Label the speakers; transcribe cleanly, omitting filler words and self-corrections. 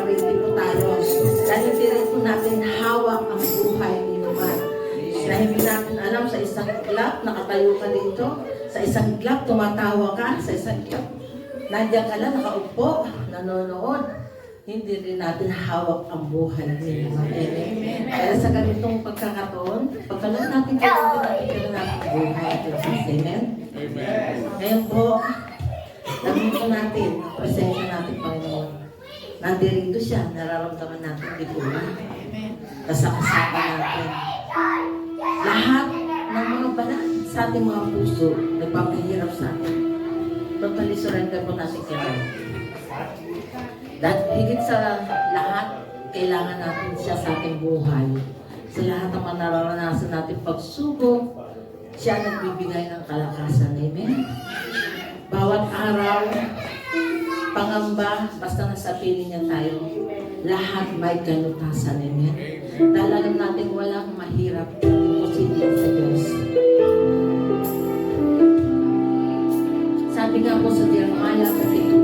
Speaker 1: ready po tayo. Dahil hindi rin po natin hawak ang buhay ni Lord. Dahil hindi natin alam, sa isang iglap, nakatayo ka dito. Sa isang iglap, tumatawa ka. Sa isang iglap, nandiyan ka lang, nakaupo, nanonood. Hindi rin natin hawak ang buhay ni Lord. Amen. Kaya sa ganitong pagkakataon, pagkalang natin natin ang buhay. Amen. Ngayon po, sabihin po natin, presensya natin, Panginoon. Nandirito siya, nararamdaman natin dito na. Kasakasama natin. Lahat ng mga banal sa ating mga puso, nagpapahirap sa atin. Totally surrender po natin kay Lord. Dahil higit sa lahat, kailangan natin siya sa ating buhay. Sa lahat ng mga nararanasan natin pagsubok, siya nagbibigay ng kalakasan. Amen? Bawat araw, pangamba, basta nasa piling niya tayo, lahat may kalutasan. Amen? Dahil alam natin walang mahirap imposible sa Diyos. Sabi nga po sa Jeremiah 32,